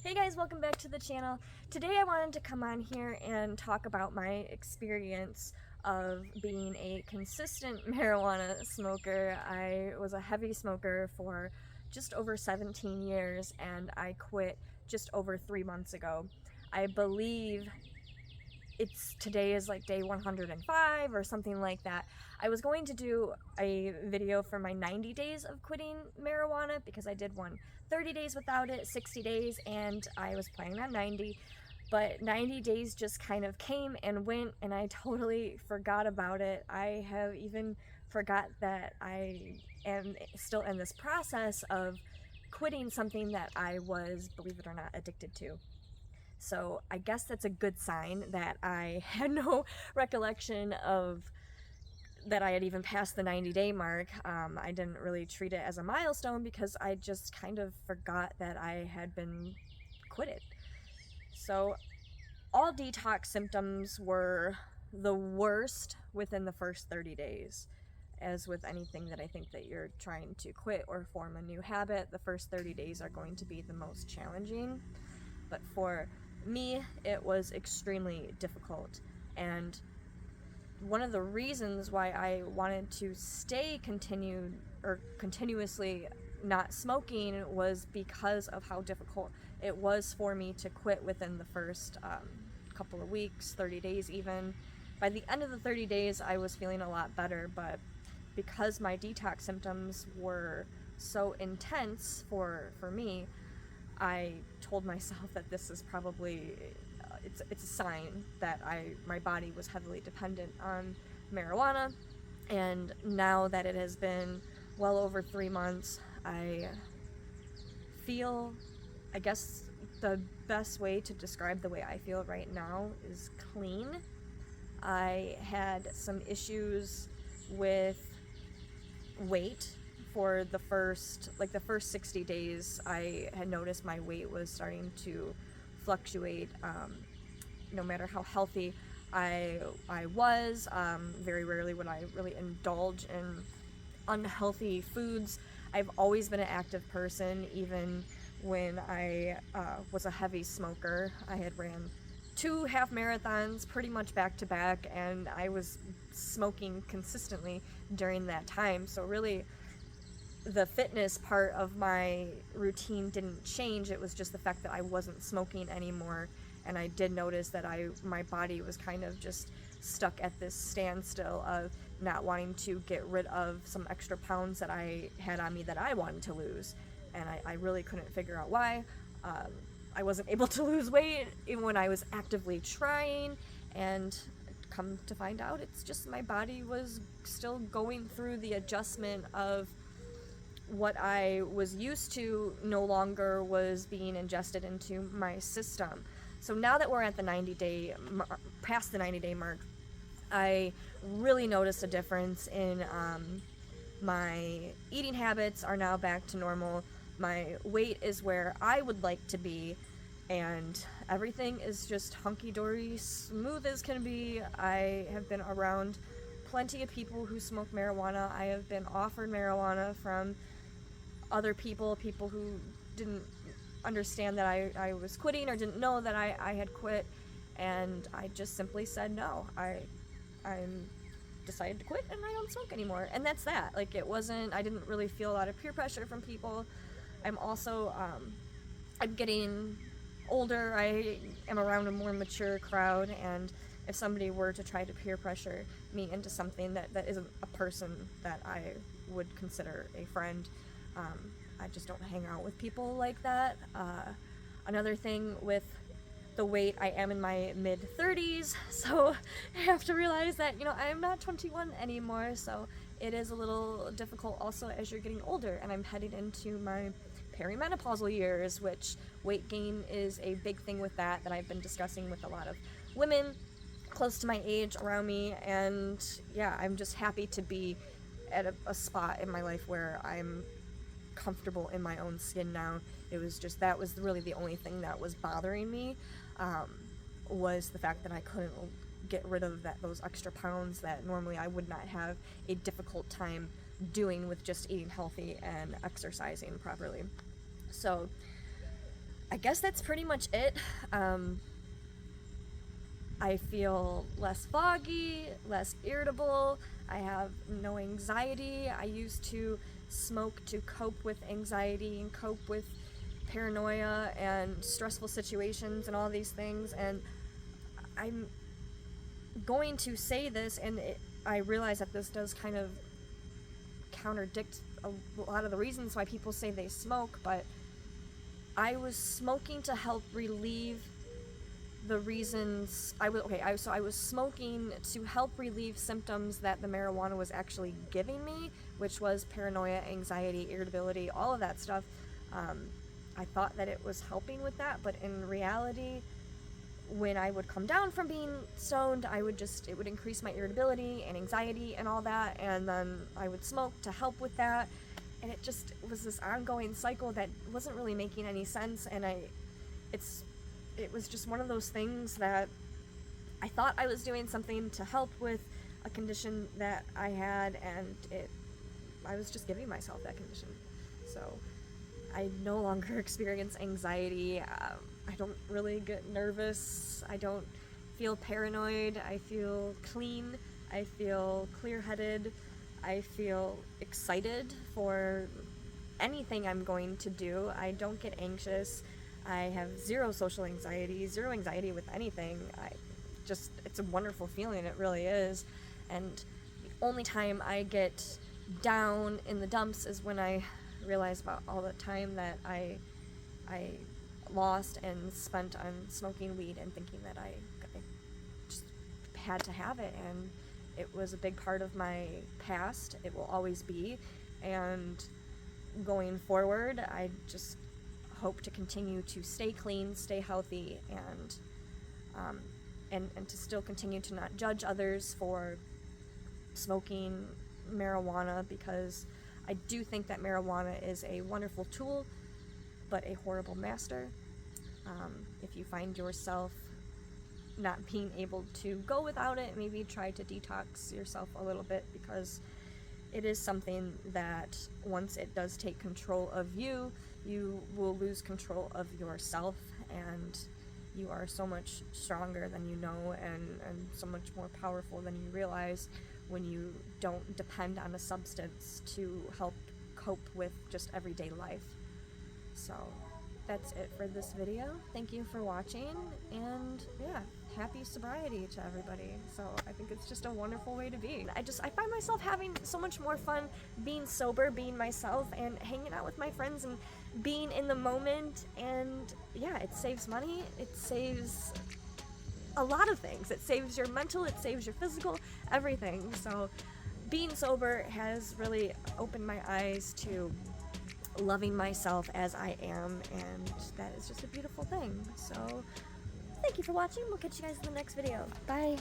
Hey guys, welcome back to the channel. Today I wanted to come on here and talk about my experience of being a consistent marijuana smoker. I was a heavy smoker for just over 17 years and I quit just over 3 months ago. I believe today is like day 105 or something like that. I was going to do a video for my 90 days of quitting marijuana because I did one 30 days without it, 60 days, and I was planning on 90. But 90 days just kind of came and went, and I totally forgot about it. I have even forgot that I am still in this process of quitting something that I was, believe it or not, addicted to. So I guess that's a good sign that I had no recollection of that I had even passed the 90-day mark. I didn't really treat it as a milestone because I just kind of forgot that I had been quitted. So all detox symptoms were the worst within the first 30 days. As with anything that I think that you're trying to quit or form a new habit, the first 30 days are going to be the most challenging. But for me, it was extremely difficult. And one of the reasons why I wanted to stay continuously not smoking was because of how difficult it was for me to quit within the first couple of weeks, 30 days even. By the end of the 30 days, I was feeling a lot better, but because my detox symptoms were so intense for me, I told myself that this is probably it's a sign that my body was heavily dependent on marijuana. And now that it has been well over 3 months, I feel, I guess the best way to describe the way I feel right now is clean. I had some issues with weight for the first 60 days. I had noticed my weight was starting to fluctuate. No matter how healthy I was, very rarely would I really indulge in unhealthy foods. I've always been an active person, even when I was a heavy smoker. I had ran 2 half marathons pretty much back to back, and I was smoking consistently during that time. So really, the fitness part of my routine didn't change. It was just the fact that I wasn't smoking anymore, and I did notice that my body was kind of just stuck at this standstill of not wanting to get rid of some extra pounds that I had on me that I wanted to lose, and I really couldn't figure out why. I wasn't able to lose weight even when I was actively trying, and come to find out, it's just my body was still going through the adjustment of what I was used to no longer was being ingested into my system. So now that we're at the past the 90-day mark, I really noticed a difference in my eating habits are now back to normal. My weight is where I would like to be, and everything is just hunky-dory, smooth as can be. I have been around plenty of people who smoke marijuana. I have been offered marijuana from other people who didn't understand that I was quitting or didn't know that I had quit, and I just simply said no. I'm decided to quit and I don't smoke anymore, and that's that. Like, I didn't really feel a lot of peer pressure from people. I'm also I'm getting older. I am around a more mature crowd, and if somebody were to try to peer pressure me into something that isn't a person that I would consider a friend, I just don't hang out with people like that. Another thing with the weight, I am in my mid-30s, so I have to realize that, I am not 21 anymore, so it is a little difficult also as you're getting older, and I'm heading into my perimenopausal years, which weight gain is a big thing with that I've been discussing with a lot of women close to my age around me. And yeah, I'm just happy to be at a spot in my life where I'm comfortable in my own skin now. That was really the only thing that was bothering me, was the fact that I couldn't get rid of those extra pounds that normally I would not have a difficult time doing with just eating healthy and exercising properly. So I guess that's pretty much it. I feel less foggy, less irritable. I have no anxiety. I used to smoke to cope with anxiety and cope with paranoia and stressful situations and all these things, and I'm going to say this, and I realize that this does kind of contradict a lot of the reasons why people say they smoke, but I was smoking to help relieve the reasons I was smoking to help relieve symptoms that the marijuana was actually giving me, which was paranoia, anxiety, irritability, all of that stuff. I thought that it was helping with that, but in reality, when I would come down from being stoned, it would increase my irritability and anxiety and all that, and then I would smoke to help with that, and it just was this ongoing cycle that wasn't really making any sense, and it was just one of those things that I thought I was doing something to help with a condition that I had, and I was just giving myself that condition. So I no longer experience anxiety. I don't really get nervous. I don't feel paranoid. I feel clean. I feel clear-headed. I feel excited for anything I'm going to do. I don't get anxious. I have zero social anxiety, zero anxiety with anything. It's a wonderful feeling, it really is. And the only time I get down in the dumps is when I realize about all the time that I lost and spent on smoking weed and thinking that I just had to have it, and it was a big part of my past. It will always be, and going forward, I just hope to continue to stay clean, stay healthy, and to still continue to not judge others for smoking marijuana, because I do think that marijuana is a wonderful tool, but a horrible master. If you find yourself not being able to go without it, maybe try to detox yourself a little bit, because it is something that once it does take control of you, you will lose control of yourself, and you are so much stronger than you know, and so much more powerful than you realize when you don't depend on a substance to help cope with just everyday life. So that's it for this video. Thank you for watching, and yeah, happy sobriety to everybody. So I think it's just a wonderful way to be. I find myself having so much more fun being sober, being myself, and hanging out with my friends and being in the moment. And yeah, it saves money, it saves a lot of things. It saves your mental, it saves your physical, everything. So being sober has really opened my eyes to loving myself as I am, and that is just a beautiful thing. So thank you for watching. We'll catch you guys in the next video. Bye.